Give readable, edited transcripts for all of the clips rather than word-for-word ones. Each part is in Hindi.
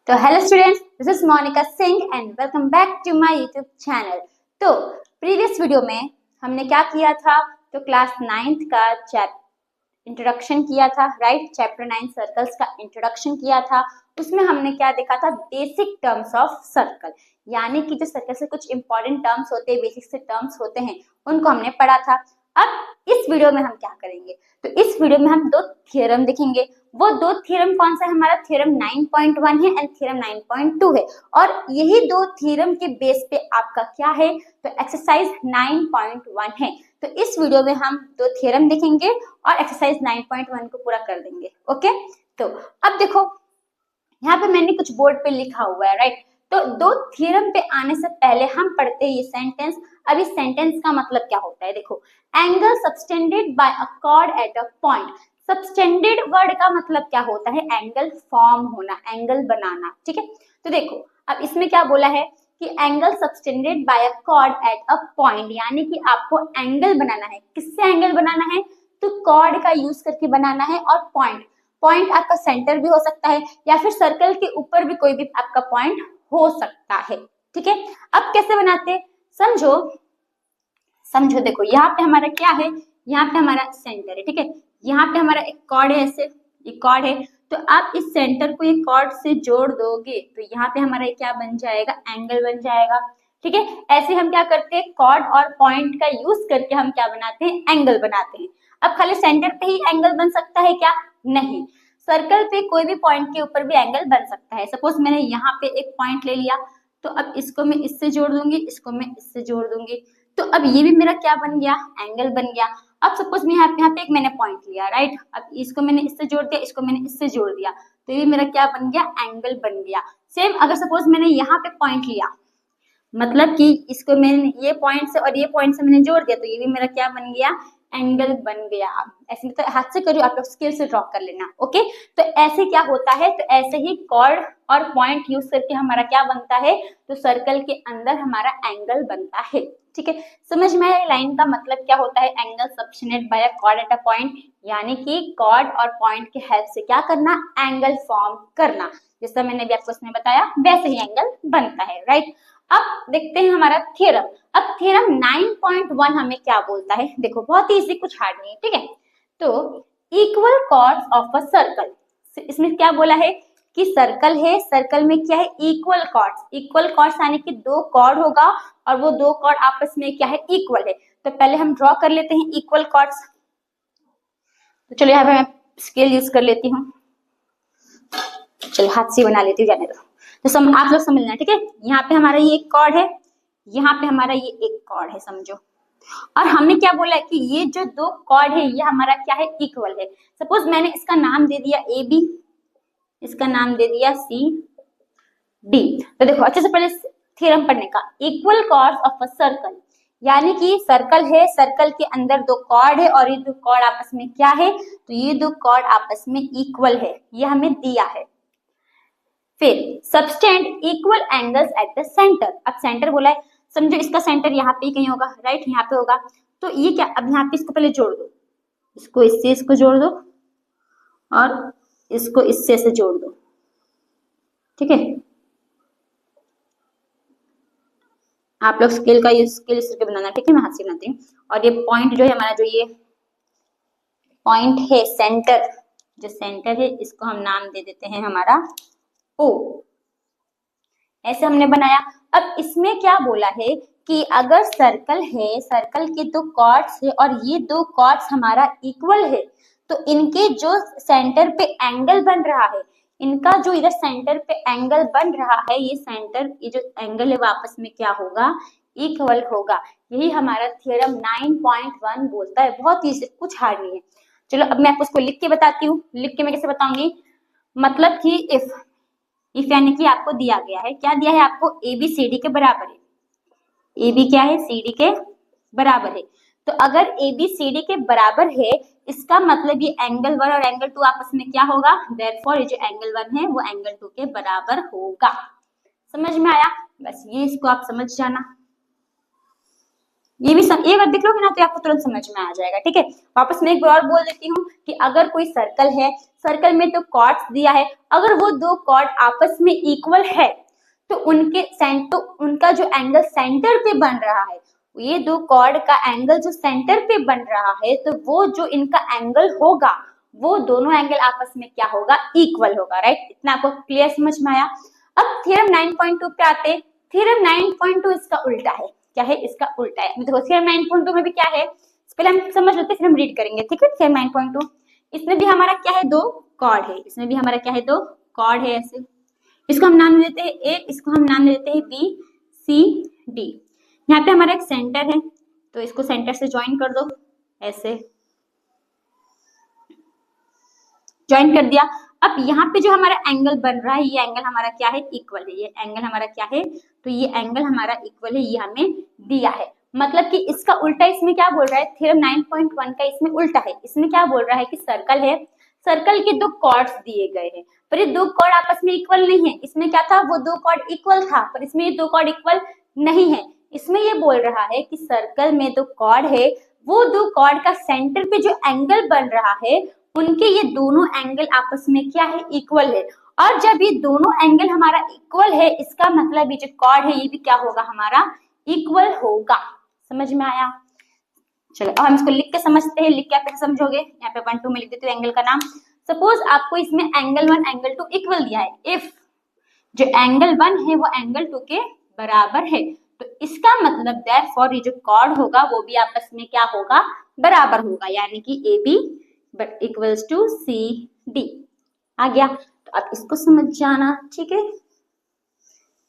तो hello students, this is Monika Singh and welcome back to my YouTube channel. तो प्रीवियस वीडियो में हमने क्या किया था, तो क्लास 9th का इंट्रोडक्शन किया था, राइट। चैप्टर 9 सर्कल्स का इंट्रोडक्शन किया था। उसमें हमने क्या देखा था, बेसिक टर्म्स ऑफ सर्कल, यानी कि जो सर्कल से कुछ इंपॉर्टेंट टर्म्स होते हैं, बेसिक से टर्म्स होते हैं, उनको हमने पढ़ा था। अब इस वीडियो में हम क्या करेंगे, तो इस वीडियो में हम दो थ्योरम देखेंगे। वो दो थ्योरम कौन सा है, हमारा थ्योरम 9.1 है एंड थ्योरम 9.2 है, और यही दो थ्योरम के बेस पे आपका क्या है, तो एक्सरसाइज 9.1 है। तो इस वीडियो में हम दो थ्योरम देखेंगे और एक्सरसाइज 9.1 को पूरा कर देंगे। ओके, तो अब देखो यहाँ पे मैंने कुछ बोर्ड पे लिखा हुआ है, राइट। तो दो थ्योरम पे आने से पहले हम पढ़ते हैं ये सेंटेंस। अब इस सेंटेंस का मतलब क्या होता है, देखो, angle subtended bye a cord at a point. Subtended word का मतलब क्या होता है, एंगल फॉर्म होना, एंगल बनाना, ठीक है। तो देखो अब इसमें क्या बोला है कि angle subtended bye a cord at a point, यानी कि आपको एंगल बनाना है। किससे एंगल बनाना है, तो कॉर्ड का यूज करके बनाना है। और पॉइंट आपका सेंटर भी हो सकता है, या फिर सर्कल के ऊपर भी कोई भी आपका पॉइंट हो सकता है, ठीक है। अब कैसे बनाते, समझो समझो, देखो यहाँ पे हमारा क्या है, यहाँ पे हमारा सेंटर है, ठीक है। यहाँ पे हमारा एक कॉर्ड है, ऐसे एक कॉर्ड है। तो आप इस सेंटर को ये कॉर्ड से जोड़ दोगे तो यहाँ पे हमारा क्या बन जाएगा, एंगल बन जाएगा, ठीक है। ऐसे हम क्या करते हैं, कॉर्ड और पॉइंट का यूज करके हम क्या बनाते हैं, एंगल बनाते हैं। अब खाली सेंटर पे ही एंगल बन सकता है क्या, नहीं, सर्कल पे कोई भी पॉइंट के ऊपर भी एंगल बन सकता है। सपोज मैंने यहाँ पे एक पॉइंट ले लिया, तो अब इसको मैं इससे जोड़ दूंगी, इसको मैं इससे जोड़ दूंगी, तो अब ये भी मेरा क्या बन गया, एंगल बन गया। अब सपोज मैं यहाँ पे एक मैंने पॉइंट लिया, राइट। अब इसको मैंने इससे जोड़ दिया, इसको मैंने इससे जोड़ दिया, तो ये मेरा क्या बन गया, एंगल बन गया। सेम अगर सपोज मैंने यहाँ पे पॉइंट लिया, मतलब कि इसको मैंने ये पॉइंट से और ये पॉइंट से मैंने जोड़ दिया, तो ये भी मेरा क्या बन गया, एंगल बन गया। ऐसे तो हाथ से करियो, आप लोग स्केल से ड्रॉ कर लेना, ओके। तो ऐसे क्या होता है, तो ऐसे ही कॉर्ड और पॉइंट यूज करके हमारा क्या बनता है, तो सर्कल के अंदर हमारा एंगल बनता है, ठीक है। समझ में आया लाइन का मतलब क्या होता है, angle subtended bye a cord at a point, यानी कि कॉर्ड और पॉइंट के हेल्प से क्या करना, एंगल फॉर्म करना। जैसा मैंने भी आपको उसमें बताया वैसे ही एंगल बनता है, राइट। अब देखते हैं हमारा थ्योरम। अब थ्योरम 9.1 हमें क्या बोलता है, देखो बहुत ही इजी, कुछ हार्ड नहीं है, ठीक है। तो equal chords of a circle, इसमें क्या बोला है कि सर्कल है, सर्कल में क्या है, इक्वल कॉर्ड्स। इक्वल कॉर्ड्स यानी कि दो कॉर्ड होगा और वो दो कॉर्ड आपस में क्या है, इक्वल है। तो पहले हम ड्रॉ कर लेते हैं इक्वल कॉर्ड्स। तो चलो यहाँ पे मैं स्केल यूज कर लेती हूँ, चलो हाथ से बना लेती हूँ, जाने दो। तो आप लोग समझना, ठीक है। यहाँ पे हमारा ये एक कॉर्ड है, यहाँ पे हमारा ये एक कॉर्ड है, समझो। और हमने क्या बोला है कि ये जो दो कॉर्ड है ये हमारा क्या है, इक्वल है। सपोज मैंने इसका नाम दे दिया ए बी, इसका नाम दे दिया सी डी। तो देखो अच्छे से पहले थ्योरम पढ़ने का, equal chords of a circle, यानी कि सर्कल है, सर्कल के अंदर दो कॉर्ड है और ये दो कॉर्ड आपस में क्या है, तो ये दो कॉर्ड आपस में इक्वल है, ये हमें दिया है। फिर subtend equal angles eight the centre. अब सेंटर बोला है, समझो इसका सेंटर यहाँ पे कहीं होगा, राइट, यहाँ पे होगा। तो ये क्या, अब यहाँ पे इसको पहले जोड़ दो, इसको इससे इसको जोड़ दो और इसको इससे से जोड़ दो, ठीक है। आप लोग स्केल का यूज स्केल करके बनाना, ठीक है, मैं हाथ से बनाती हूँ। और ये पॉइंट जो है हमारा, जो ये पॉइंट है सेंटर, जो सेंटर है इसको हम नाम दे देते हैं हमारा ओ। ऐसे हमने बनाया। अब इसमें क्या बोला है कि अगर सर्कल है, सर्कल के दो कॉर्ड्स है और ये दो कॉर्ड्स हमारा इक्वल है, तो इनके जो सेंटर पे एंगल बन रहा है, इनका जो इधर सेंटर पे एंगल बन रहा है, ये सेंटर, ये जो एंगल है वापस में क्या होगा, इक्वल होगा। यही हमारा थ्योरम 9.1 बोलता है। बहुत इजी, कुछ हार्ड नहीं है। चलो अब मैं आपको उसको लिख के बताती हूँ। लिख के मैं कैसे बताऊंगी, मतलब कि इफ यानी कि आपको दिया गया है, क्या दिया है आपको, ए बी सी डी के बराबर है। ए बी क्या है, सी डी के बराबर है। तो अगर ए बी सी डी के बराबर है, इसका मतलब ये एंगल 1 और एंगल 2 आपस में क्या होगा, देयरफॉर ये जो एंगल 1 है वो एंगल 2 के बराबर होगा। समझ में आया, बस ये इसको आप समझ जाना। ये भी एक बार देख लोगे ना तो आपको तुरंत समझ में आ जाएगा, ठीक है। वापस मैं एक बार और बोल देती हूँ कि अगर कोई सर्कल है, सर्कल में तो कॉर्ड्स दिया है, अगर वो दो कॉर्ड आपस में इक्वल है तो उनका जो एंगल सेंटर पे बन रहा है, ये दो कॉर्ड का एंगल जो सेंटर पे बन रहा है, तो वो जो इनका एंगल होगा वो दोनों एंगल आपस में क्या होगा, इक्वल होगा, राइट। इतना आपको क्लियर समझ में आया। अब थ्योरम 9.2 पे आते हैं। थ्योरम 9.2 इसका उल्टा है। क्या है, इसका उल्टा है। देखो थ्योरम 9.2 में भी क्या है, पहले हम समझ लेते हैं फिर हम रीड करेंगे, ठीक है। थ्योरम 9.2 इसमें भी हमारा क्या है, दो कॉर्ड है, इसमें भी हमारा क्या है, दो कॉर्ड है। ऐसे इसको हम नाम देते हैं ए, इसको हम नाम देते हैं बी सी डी। यहाँ पे हमारा एक सेंटर है तो इसको सेंटर से ज्वाइन कर दो, ऐसे ज्वाइन कर दिया। अब यहाँ पे जो हमारा एंगल बन रहा है, ये एंगल हमारा क्या है, इक्वल है। ये एंगल हमारा क्या है, तो ये एंगल हमारा इक्वल है, ये हमें दिया है। मतलब कि इसका उल्टा इसमें क्या बोल रहा है, थ्योरम 9.1 का इसमें उल्टा है। इसमें क्या बोल रहा है कि सर्कल है, सर्कल के दो कॉर्ड्स दिए गए हैं, पर ये दो कॉर्ड आपस में इक्वल नहीं है। इसमें क्या था, वो दो कॉर्ड इक्वल था, पर इसमें ये दो कॉर्ड इक्वल नहीं है। इसमें ये बोल रहा है कि सर्कल में दो कॉर्ड है, वो दो कॉर्ड का सेंटर पे जो एंगल बन रहा है, उनके ये दोनों एंगल आपस में क्या है, इक्वल है। और जब ये दोनों एंगल हमारा इक्वल है, इसका मतलब ये जो कॉर्ड है ये भी क्या होगा, हमारा इक्वल होगा। समझ में आया। चलो अब हम इसको लिख के समझते हैं। लिख के आप कैसे समझोगे, यहाँ पे 1 2 में लिख देते हो एंगल का नाम। सपोज आपको इसमें एंगल 1 एंगल 2 इक्वल दिया है। इफ जो एंगल 1 है वो एंगल 2 के बराबर है, तो इसका मतलब देयरफॉर ये जो कॉर्ड होगा वो भी आपस में क्या होगा, बराबर होगा। यानी कि A B but equals to C D. आ गया, तो आप इसको समझ जाना, ठीक है।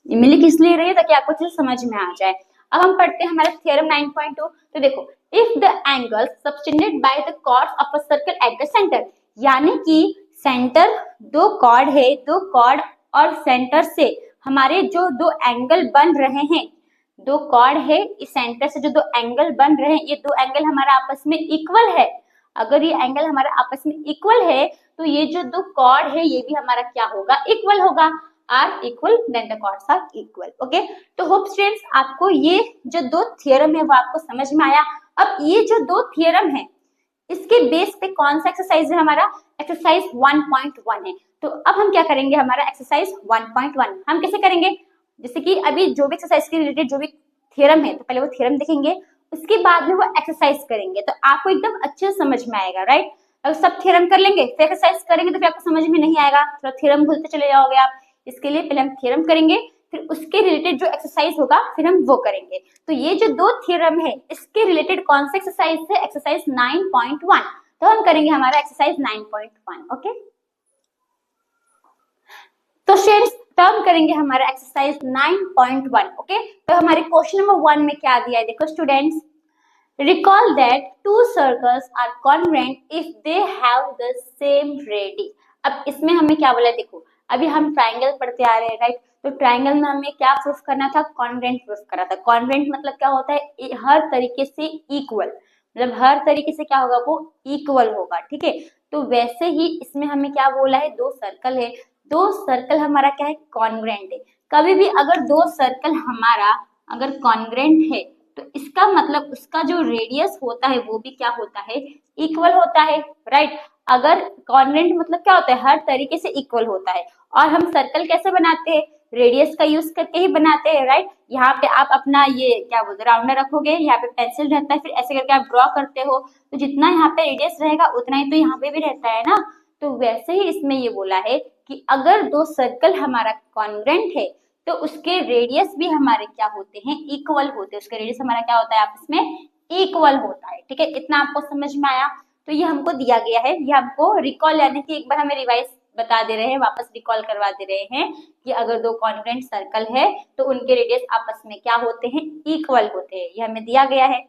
मैं लिख इसलिए रही है ताकि आपको चीज समझ में आ जाए। अब हम पढ़ते हैं हमारा थ्योरम 9.2। तो देखो, if the angle subtended by the chords of a circle at the centre, यानी कि सेंटर दो कॉर्ड है, दो कॉर्ड और सेंटर से हमारे जो दो एंगल बन रहे हैं, दो कॉर्ड है, इस सेंटर से जो दो एंगल बन रहे हैं, ये दो एंगल हमारा आपस में इक्वल है। अगर ये एंगल हमारा आपस में इक्वल है तो ये जो दो कॉर्ड है ये भी हमारा क्या होगा, इक्वल होगा। Are equal then the chords are equal. Okay, तो होप स्टूडेंट्स आपको ये जो दो थ्योरम है वो आपको समझ में आया। अब ये जो दो थ्योरम है इसके बेस पे कौन सा एक्सरसाइज है, हमारा एक्सरसाइज 1.1 है। तो अब हम क्या करेंगे, हमारा एक्सरसाइज 1.1 हम कैसे करेंगे, जैसे कि अभी जो भी एक्सरसाइज के रिलेटेड जो भी थ्योरम है, तो पहले वो थ्योरम देखेंगे, उसके बाद में वो एक्सरसाइज करेंगे, तो आपको एकदम अच्छे से समझ में आएगा, राइट। अगर सब थ्योरम कर लेंगे फिर एक्सरसाइज करेंगे तो फिर आपको समझ में नहीं आएगा, थोड़ा थ्योरम भूलते चले जाओगे आप। इसके लिए पहले हम थ्योरम करेंगे, फिर उसके रिलेटेड जो एक्सरसाइज होगा फिर हम वो करेंगे। तो ये जो दो थ्योरम है इसके रिलेटेड कौन सा एक्सरसाइज है, एक्सरसाइज 9.1। तो हम करेंगे हमारा एक्सरसाइज 9.1। ओके, तो स्टूडेंट्स तो हम करेंगे हमारा एक्सरसाइज 9.1। ओके, तो हमारे क्वेश्चन नंबर 1 में क्या दिया है, देखो students, recall that two circles are congruent if they have the same radius। अब इसमें हमें क्या बोला है, देखो अभी हम ट्राइंगल पढ़ते आ रहे हैं, राइट। तो ट्राइंगल में हमें क्या प्रूफ करना था, कॉन्ग्रुएंट प्रूफ करना था। कॉन्ग्रुएंट मतलब क्या होता है, हर तरीके से इक्वल, मतलब हर तरीके से क्या होगा, वो इक्वल होगा, ठीक है। तो वैसे ही इसमें हमें क्या बोला है, दो सर्कल है, दो सर्कल हमारा क्या है, कॉन्ग्रुएंट है। कभी भी अगर दो सर्कल हमारा अगर कॉन्ग्रुएंट है तो इसका मतलब उसका जो रेडियस होता है वो भी क्या होता है, इक्वल होता है, राइट। अगर कॉन्ग्रुएंट मतलब क्या होता है, हर तरीके से इक्वल होता है। और हम सर्कल कैसे बनाते हैं, रेडियस का यूज करके ही बनाते हैं, राइट। यहाँ पे आप अपना ये क्या बोलते हैं, राउंडर रखोगे, यहाँ पे पेंसिल रहता है, फिर ऐसे करके आप ड्रॉ करते हो, तो जितना यहाँ पे रेडियस रहेगा उतना ही तो यहाँ पे भी रहता है ना। तो वैसे ही इसमें ये बोला है कि अगर दो सर्कल हमारा कॉन्ग्रुएंट है तो उसके रेडियस भी हमारे क्या होते हैं, इक्वल होते हैं। उसके रेडियस हमारा क्या होता है, आपस में इक्वल होता है, ठीक है। इतना आपको समझ में आया। तो ये हमको दिया गया है, ये हमको रिकॉल यानी कि एक बार हमें रिवाइज बता दे रहे हैं, वापस रिकॉल करवा दे रहे हैं कि अगर दो कॉन्ग्रुएंट सर्कल है तो उनके रेडियस आपस में क्या होते हैं, इक्वल होते हैं। ये हमें दिया गया है।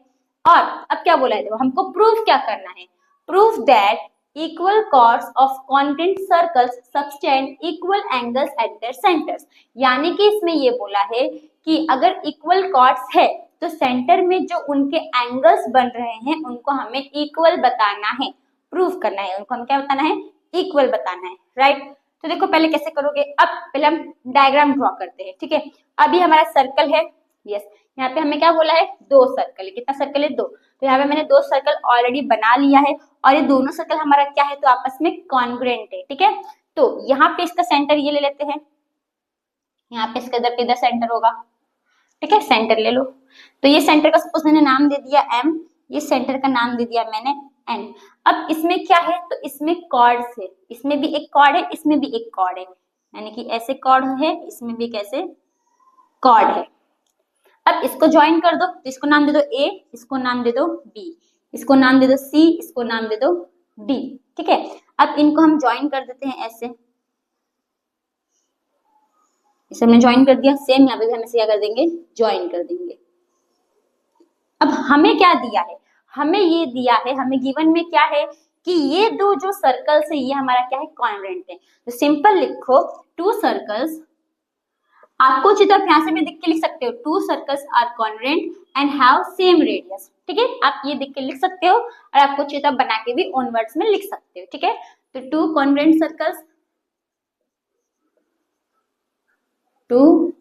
और अब क्या बोला है, देखो हमको प्रूफ क्या करना है, proof that equal chords of congruent circles subtend equal angles at their centers। यानी कि इसमें ये बोला है कि अगर equal chords है तो सेंटर में जो उनके एंगल्स बन रहे हैं उनको हमें इक्वल बताना है, प्रूफ करना है, उनको हम क्या बताना है, इक्वल बताना है, राइट। तो देखो पहले कैसे करोगे, अब पहले हम डायग्राम ड्रॉ करते हैं, ठीक है। अभी हमारा सर्कल है, यस, यहाँ पे हमें क्या बोला है, 2 सर्कल है। कितना सर्कल है, 2। तो यहाँ पे मैंने 2 सर्कल ऑलरेडी बना लिया है और ये दोनों सर्कल हमारा क्या है, तो आपस में कॉन्ग्रुएंट है। ठीक है, तो यहाँ पे इसका सेंटर ये ले लेते हैं, यहाँ पे इसका इधर सेंटर होगा। ठीक है, सेंटर ले लो। तो ये सेंटर का सपोज मैंने नाम दे दिया m, ये सेंटर का नाम दे दिया मैंने n। अब इसमें क्या है, तो इसमें कॉर्ड्स है, इसमें भी एक कॉर्ड है, इसमें भी एक कॉर्ड है, यानी कि ऐसे कॉर्ड है, इसमें भी एक ऐसे कॉर्ड है। अब इसको ज्वाइन कर दो, तो इसको नाम दे दो a, इसको नाम दे दो b, इसको नाम दे दो c, इसको नाम दे दो d। ठीक है, अब इनको हम ज्वाइन कर देते हैं ऐसे, इसे हमने ज्वाइन कर दिया। सेम यहाँ पे भी हम इसे क्या कर देंगे, ज्वाइन कर देंगे। अब हमें क्या दिया है, हमें ये दिया है, हमें गिवन में क्या है कि ये दो जो सर्कल्स है ये हमारा क्या है, कॉन्ग्रुएंट है। तो सिंपल लिखो 2 सर्कल्स, आपको चित्र यहाँ से भी देख के लिख सकते हो, 2 circles are congruent and have same radius. ठीक है, आप ये देख के लिख सकते हो और आपको चित्र बना के भी ओन वर्ड्स में लिख सकते हो। ठीक है, तो 2 congruent circles, 2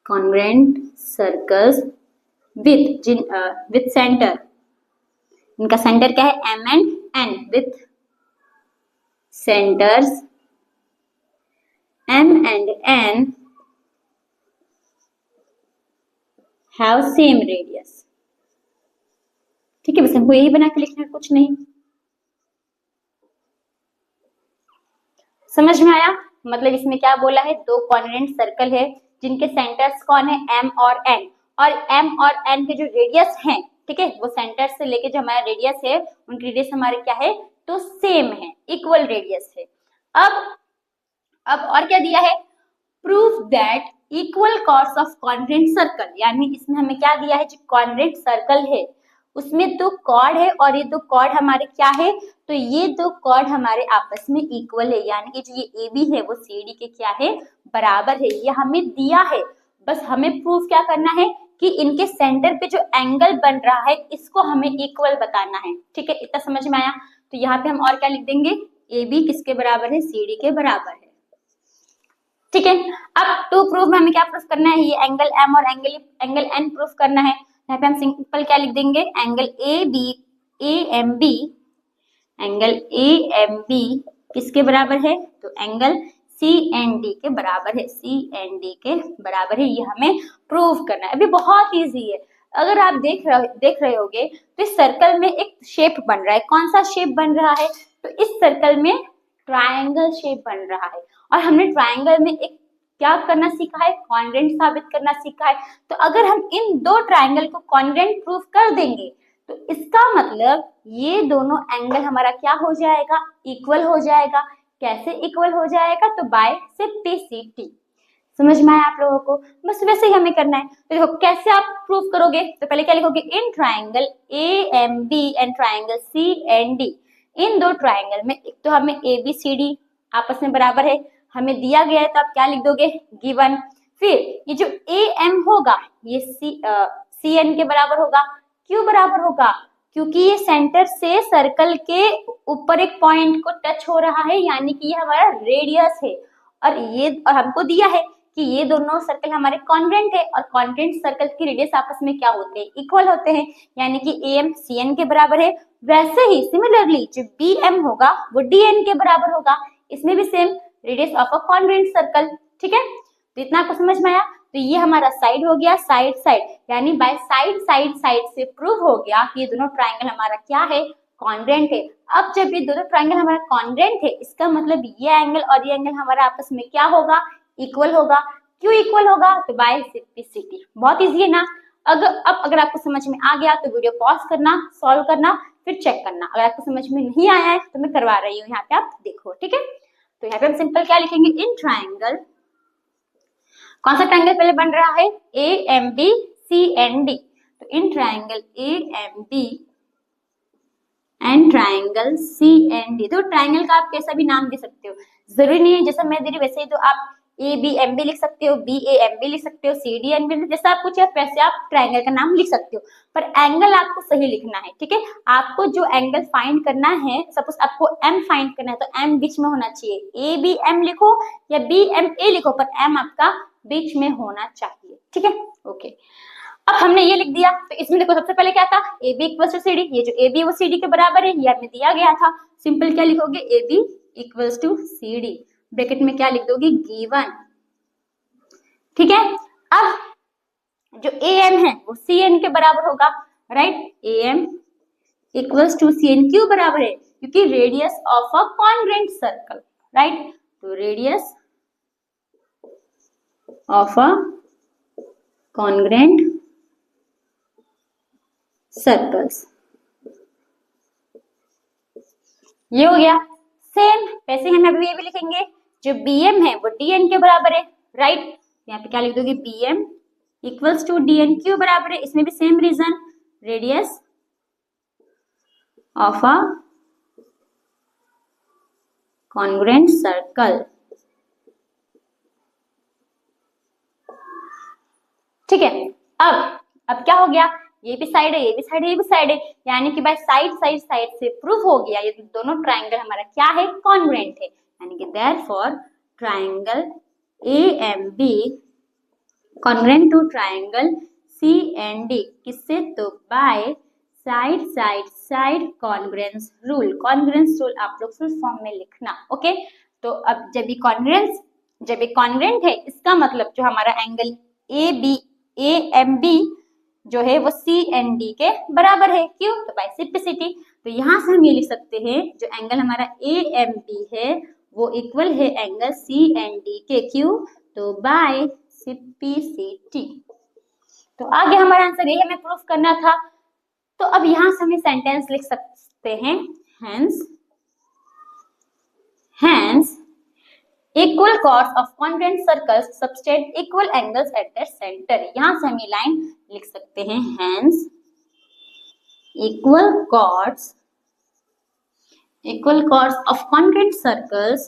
congruent circles with center, इनका सेंटर क्या है, m and n, with centers m and n have same radius। ठीक है, बस हमको यही बना के लिखना है, कुछ नहीं। समझ में आया, मतलब इसमें क्या बोला है, 2 कॉन्ग्रुएंट सर्कल है जिनके सेंटर्स कौन है, m और n, और m और n के जो रेडियस हैं, ठीक है, वो सेंटर से लेके जो हमारा रेडियस है उनकी रेडियस हमारे क्या है, तो सेम है, इक्वल रेडियस है। अब और क्या दिया है, proof that equal chords of congruent circle, यानी इसमें हमें क्या दिया है, जो कॉन्ग्रुएंट सर्कल है उसमें 2 कॉर्ड है और ये 2 कॉर्ड हमारे क्या है, तो ये 2 कॉर्ड हमारे आपस में इक्वल है, यानी कि जो ये AB है वो CD के क्या है, बराबर है। ये हमें दिया है, बस हमें प्रूफ क्या करना है कि इनके सेंटर पे जो एंगल बन रहा है इसको हमें इक्वल बताना है। ठीक है, इतना समझ में आया। तो यहाँ पे हम और क्या लिख देंगे, AB किसके बराबर है, CD के बराबर है। ठीक है, अब 2 प्रूफ में हमें क्या प्रूफ करना है, ये एंगल M और एंगल N प्रूफ करना है। यहाँ पे हम सिंपल क्या लिख देंगे, एंगल AMB किसके बराबर है, तो एंगल CND के बराबर है, CND के बराबर है। ये हमें प्रूव करना है। अभी बहुत इजी है, अगर आप देख रहे होगे तो इस सर्कल में एक शेप बन रहा है। कौन सा शेप बन रहा है, तो इस सर्कल में ट्रायंगल शेप बन रहा है और हमने ट्रायंगल में एक क्या करना सीखा है, कॉन्ग्रुएंट साबित करना सीखा है। तो अगर हम इन 2 ट्रायंगल को कॉन्ग्रुएंट प्रूफ कर देंगे तो इसका मतलब ये दोनों एंगल हमारा क्या हो जाएगा, इक्वल हो जाएगा। कैसे इक्वल हो जाएगा, तो बाय सिम्प्लिसिटी। समझ में आया आप लोगों को, बस वैसे ही हमें करना है। तो देखो कैसे आप प्रूफ करोगे, तो पहले क्या लिखोगे, in triangle AMB and triangle CND, in 2 triangle में एक तो हमें ABCD आपस में बराबर है, हमें दिया गया है, तो आप क्या लिख दोगे, गिवन। फिर ये जो AM होगा ये CN के बराबर होगा। क्यों बराबर होगा, क्योंकि ये सेंटर से सर्कल के ऊपर एक पॉइंट को टच हो रहा है, यानी कि ये हमारा रेडियस है। और हमको दिया है कि ये दोनों सर्कल हमारे कॉन्ग्रुएंट है और कॉन्ग्रुएंट सर्कल की रेडियस आपस में क्या होते हैं, इक्वल होते हैं, यानी कि AM CN के बराबर है। वैसे ही सिमिलरली जो BM होगा वो DN के बराबर होगा, इसमें भी same radius of a congruent circle. ठीक है, तो इतना आपको समझ में आया। तो ये हमारा साइड हो गया, साइड यानी बाय साइड से प्रूव हो गया कि ये दोनों ट्रायंगल हमारा क्या है, कॉन्ग्रुएंट है। अब जब ये दोनों ट्रायंगल हमारा कॉन्ग्रुएंट है, इसका मतलब ये एंगल और ये एंगल हमारा आपस में क्या होगा, इक्वल होगा। क्यों इक्वल होगा, तो बाय सिम्प्लिसिटी। बहुत इजी है ना। अगर आपको समझ में आ गया तो वीडियो पॉज करना, सॉल्व करना, फिर चेक करना। अगर आपको समझ में नहीं आया है तो मैं करवा रही हूँ, यहाँ पे आप देखो। ठीक है, तो यहाँ पे हम सिंपल क्या लिखेंगे, इन ट्रायंगल, कौन सा ट्रायंगल पहले बन रहा है, AMB CND। तो in triangle AMB and triangle CND, तो ट्रायंगल का आप कैसा भी नाम दे सकते हो, जरूरी नहीं है जैसा मैं दे रही वैसे ही तो आप ए बी एम भी लिख सकते हो, बी ए एम भी लिख सकते हो, सी डी एन भी, जैसा आप कुछ वैसे आप ट्रायंगल का नाम लिख सकते हो, पर एंगल आपको सही लिखना है, ठीक है। आपको जो एंगल फाइंड करना है, सपोज आपको एम फाइंड करना है तो एम बीच में होना चाहिए, ए बी एम लिखो या बी एम ए लिखो, पर एम आपका बीच में होना चाहिए, ठीक है। ओके, अब हमने ये लिख दिया, तो इसमें देखो सबसे पहले क्या था, A B equals to C D, ये जो ए बी वो सी डी के बराबर है, ये हमें दिया गया था। सिंपल क्या लिखोगे, A B equals to C D, bracket में क्या लिख दोगे, गिवन, ठीक है। अब जो ए एम है वो सी एन के बराबर होगा, right, A M equals to C N क्यों बराबर है, क्योंकि radius of a congruent circle, right, तो radius of a congruent circles, ये हो गया। सेम वैसे हम अभी ये भी लिखेंगे, जो बी एम है वो डी एन के बराबर है, राइट, यहाँ पे क्या लिख दोगे, B M equals to D N क्यों बराबर है, इसमें भी same reason, radius of a congruent circle, ठीक है। अब क्या हो गया, ये भी साइड है, ये भी साइड है, ये भी साइड है, यानी कि भाई साइड साइड साइड से प्रूफ हो गया ये दोनों ट्रायंगल हमारा क्या है, कॉन्ग्रुएंट है, यानी कि therefore triangle A M B congruent to triangle C and D, किससे, तो by side side side congruence rule. Congruence rule आप लोग फुल फॉर्म में लिखना, ओके। तो अब जब ये कॉन्ग्रुएंट है, इसका मतलब जो हमारा एंगल ए एम बी जो है वो सी एन डी के बराबर है, क्यों, तो बाय सिम्प्लिसिटी। तो यहाँ से हम ये लिख सकते हैं, जो एंगल हमारा ए एम बी है वो इक्वल है एंगल सी एन डी के, क्यों, तो बाय सिम्प्लिसिटी। तो आगे हमारा आंसर ये हमें प्रूफ करना था। तो अब यहाँ से हमें सेंटेंस लिख सकते हैं, hence equal chords of congruent circles subtend equal angles at their center। यहाँ से हम ये लाइन लिख सकते हैं, hence equal chords of congruent circles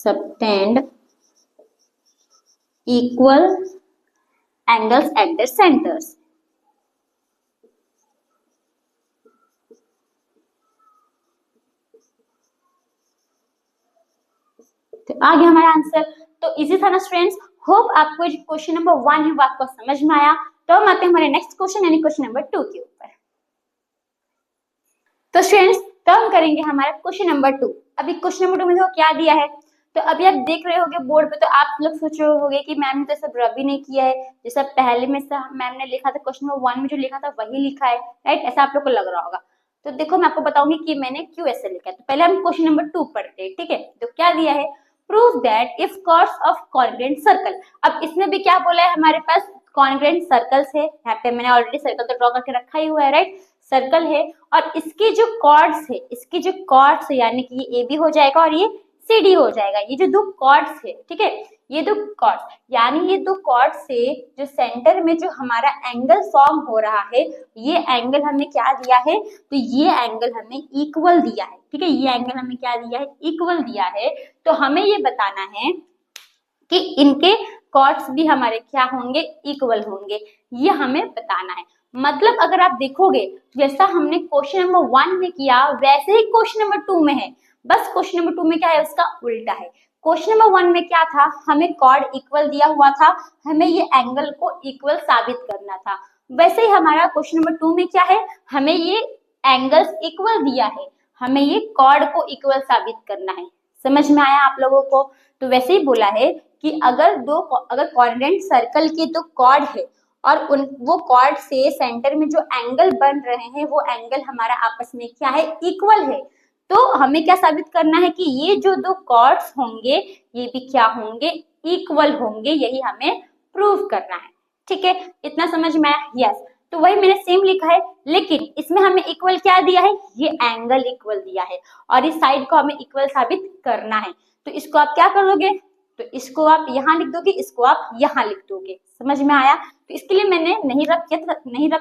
subtend equal angles at their centers। तो आगे हमारा आंसर तो इजी था ना स्टूडेंट्स। होप आपको जो क्वेश्चन नंबर 1 है वो आपको समझ में आया। तो हम आते हैं हमारे नेक्स्ट क्वेश्चन यानी क्वेश्चन नंबर 2 के ऊपर। तो स्टूडेंट्स तो हम करेंगे हमारा क्वेश्चन नंबर 2। अभी क्वेश्चन नंबर 2 में देखो क्या दिया है, तो अभी आप देख रहे होगे बोर्ड पे, तो आप लोग सोच रहे होगे कि मैम ने तो सब रबी ने किया है, जैसा पहले में से मैम ने लिखा था क्वेश्चन नंबर 1 में जो लिखा था वही लिखा है, राइट, ऐसा आप लोग को लग रहा होगा। तो देखो मैं आपको बताऊंगी कि मैंने क्यों ऐसे लिखा है। तो पहले हम क्वेश्चन नंबर 2 पढ़ते हैं, ठीक है। तो क्या दिया है, prove that if chords of congruent circle. अब इसमें भी क्या बोला है, हमारे पास कॉन्ग्रुएंट सर्कल्स है, यहाँ पे मैंने ऑलरेडी सर्कल तो ड्रॉ करके रखा ही हुआ है, राइट, सर्कल है, और इसके जो कॉर्ड्स है यानी कि ये ए बी हो जाएगा और ये सी डी हो जाएगा। ये जो दो कॉर्ड्स है, ठीक है, ये दो कॉर्ड्स यानी ये दो कॉर्ड से जो सेंटर में जो हमारा एंगल फॉर्म हो रहा है, ये एंगल हमें क्या दिया है, तो ये एंगल हमें इक्वल दिया है, ठीक है, ये एंगल हमें क्या दिया है, इक्वल दिया है। तो हमें ये बताना है कि इनके कॉर्ड्स भी हमारे क्या होंगे, इक्वल होंगे, ये हमें बताना है। मतलब अगर आप देखोगे जैसा हमने क्वेश्चन नंबर 1 में किया वैसे ही क्वेश्चन नंबर 2 में है, बस क्वेश्चन नंबर 2 में क्या है, उसका उल्टा है। क्वेश्चन नंबर 1 में क्या था, हमें कॉर्ड इक्वल दिया हुआ था, हमें ये एंगल को इक्वल साबित करना था। वैसे ही हमारा क्वेश्चन नंबर 2 में क्या है, हमें ये एंगल्स इक्वल दिया है, हमें ये कॉर्ड को इक्वल साबित करना है। समझ में आया आप लोगों को। तो वैसे ही बोला है कि अगर कॉन्ग्रुएंट सर्कल के दो कॉर्ड है और वो कॉर्ड से सेंटर में जो एंगल बन रहे हैं वो एंगल हमारा आपस में क्या है, इक्वल है, तो हमें क्या साबित करना है कि ये जो दो कॉर्ड्स होंगे ये भी क्या होंगे, इक्वल होंगे, यही हमें प्रूव करना है। ठीक है, इतना समझ में आया। यस, तो वही मैंने सेम लिखा है, लेकिन इसमें हमें इक्वल क्या दिया है, ये एंगल इक्वल दिया है और इस साइड को हमें इक्वल साबित करना है। तो इसको आप क्या करोगे, तो इसको आप यहाँ लिख दोगे, इसको आप यहाँ लिख दोगे। समझ में आया? तो इसके लिए मैंने नहीं रख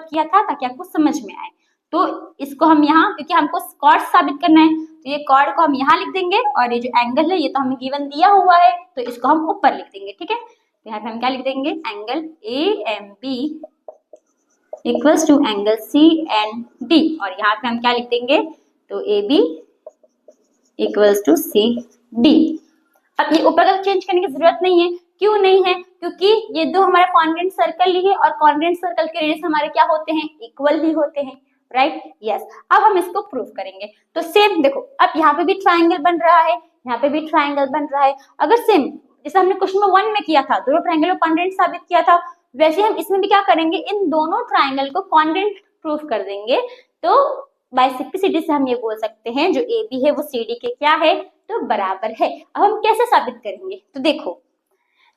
किया था ताकि आपको समझ में आए। तो इसको हम यहाँ, क्योंकि हमको कॉर्ड साबित करना है, तो ये कॉर्ड को हम यहाँ लिख देंगे और ये जो एंगल है ये तो हमें गिवन दिया हुआ है, तो इसको हम ऊपर लिख देंगे। ठीक है, तो यहाँ पे हम क्या लिख देंगे, angle AMB equals to angle CND, और यहाँ पे हम क्या लिख देंगे, तो AB इक्वल्स टू CD। अब ये ऊपर का चेंज करने की जरूरत नहीं है। क्यों नहीं है? क्योंकि ये दो हमारा कॉन्ग्रेंट सर्कल ही है और कॉन्ग्रेंट सर्कल के रेडियस हमारे क्या होते हैं, इक्वल ही होते हैं। Right, yes. अब हम इसको प्रूव करेंगे। तो सेम देखो, अब यहाँ पे भी ट्राइंगल बन रहा है, यहाँ पे भी ट्राइंगल बन रहा है। अगर सेम जैसे हमने क्वेश्चन नंबर 1 में किया था, दोनों ट्राइंगल को कॉन्ग्रेंट साबित किया था, वैसे हम इसमें भी क्या करेंगे, इन दोनों ट्राइंगल को कॉन्ग्रेंट प्रूव कर देंगे। तो बाय सिंप्लिसिटी से हम ये बोल सकते हैं जो AB है वो CD के क्या है, तो बराबर है। अब हम कैसे साबित करेंगे, तो देखो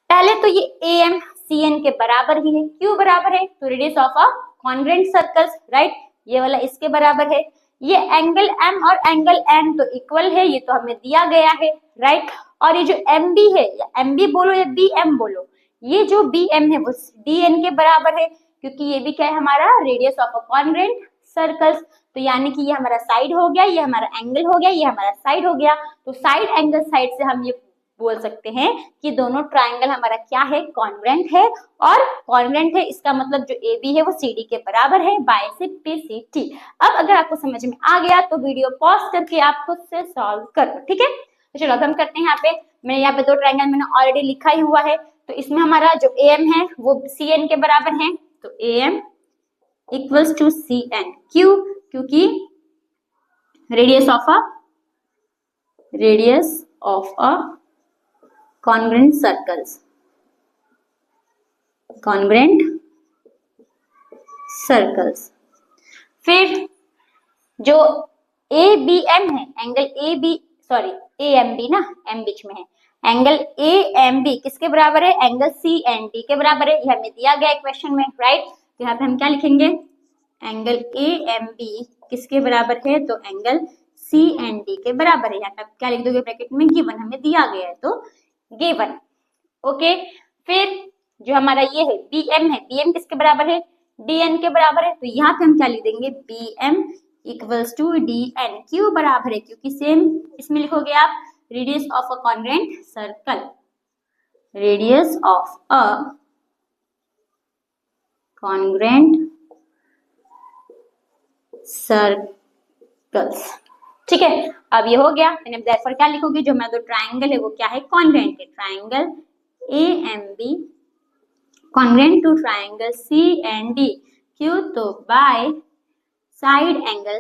पहले तो ये AM CN के बराबर ही है। क्यों बराबर है, तो radius of a congruent circles. Right, ये वाला इसके बराबर है। ये एंगल M और एंगल N तो इक्वल है, ये तो हमें दिया गया है। राइट, और ये जो MB है, या MB बोलो या BM बोलो, ये जो BM है वो DN के बराबर है, क्योंकि ये भी क्या है, हमारा radius of a congruent circles. तो यानी कि ये हमारा साइड हो गया, ये हमारा एंगल हो गया, ये हमारा साइड हो गया। तो साइड एंगल साइड से हम ये बोल सकते हैं कि दोनों ट्राइंगल हमारा क्या है, कॉन्ग्रेंट है। और कॉन्ग्रेंट है इसका मतलब जो AB है वो CD के बराबर है बाय सिंप्लिसिटी। अब अगर आपको समझ में आ गया तो वीडियो पॉज करके आप खुद से सॉल्व करो। ठीक है, तो चलो अब हम करते हैं। यहाँ पे मैंने यहाँ पे दो ट्राइंगल मैंने ऑलरेडी लिखा ही हुआ है। तो इसमें हमारा जो AM है वो CN के बराबर है, तो AM इक्वल्स टू CN। क्यों? क्योंकि radius of a congruent circles. फिर जो ABM है, एंगल AMB ना, M बीच में है, एंगल AMB किसके बराबर है, एंगल CND के बराबर है। ये हमें दिया गया है क्वेश्चन में। राइट, तो यहाँ पे हम क्या लिखेंगे, एंगल AMB किसके बराबर है, तो एंगल CND के बराबर है। यहाँ पे क्या लिख दोगे ब्रैकेट में, गिवन हमें दिया गया है, तो गिवन। ओके, फिर जो हमारा ये है BM है, BM किसके बराबर है, DN के बराबर है। तो यहाँ पे हम क्या लिख देंगे, BM इक्वल्स टू DN। क्यों बराबर है, क्योंकि सेम इसमें लिखोगे आप radius of a congruent circle, radius of a congruent circles. ठीक है, अब ये हो गया। मैंने देयरफॉर क्या लिखोगे, जो हमारा दो ट्राइंगल है वो क्या है, कॉन्ग्रेंट है। Triangle AMB congruent to triangle CND। क्यों, तो by side angle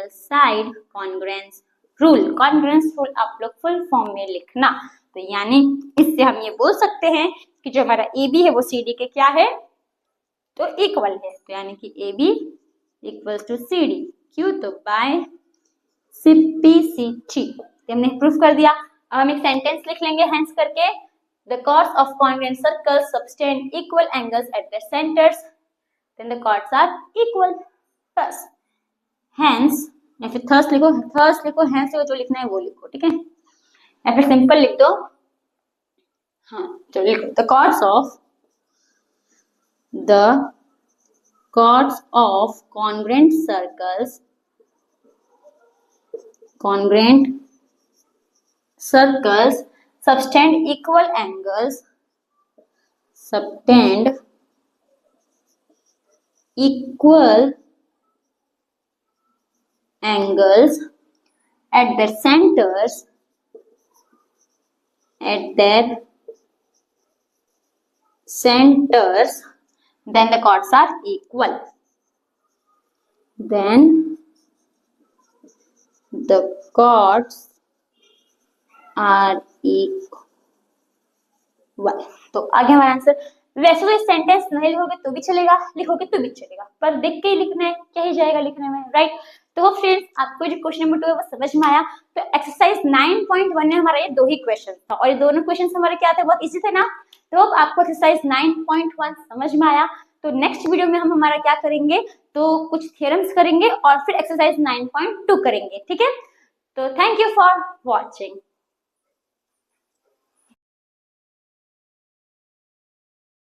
side congruence rule. Congruence rule आप लोग फुल फॉर्म में लिखना। तो यानी इससे हम ये बोल सकते हैं कि जो हमारा AB है वो CD के क्या है, तो इक्वल है। तो यानी कि AB इक्वल्स टू CD। क्यों, तो बाय सिंप्लिसिटी हमने प्रूफ कर दिया। अब हम एक सेंटेंस लिख लेंगे हेंस करके, the chords of congruent circles subtend equal angles at their centers, then the chords are equal. Thus, hence, या फिर thus लिखो, hence लिखो, जो लिखना है वो लिखो। ठीक है, या फिर सिंपल लिख दो। हाँ, चलो लिखो, the chords of congruent circles subtend equal angles at their centers, then the chords are equal. Then the chords are equal. तो आगे हमारा आंसर। वैसे तो सेंटेंस नहीं लिखोगे तो भी चलेगा, लिखोगे तो भी चलेगा, पर देख के ही लिखना है, क्या ही जाएगा लिखने में। राइट, तो फ्रेंड्स आपको जो क्वेश्चन नंबर 2 है वो समझ में आया। तो एक्सरसाइज 9.1 में हमारा ये दो ही क्वेश्चन था और ये दोनों क्वेश्चन हमारे क्या थे, बहुत इजी थे ना। तो आपको एक्सरसाइज 9.1 समझ में आया। तो नेक्स्ट वीडियो में हम हमारा क्या करेंगे, तो कुछ थ्योरम्स करेंगे और फिर एक्सरसाइज 9.2 करेंगे। ठीक है, तो थैंक यू फॉर वॉचिंग।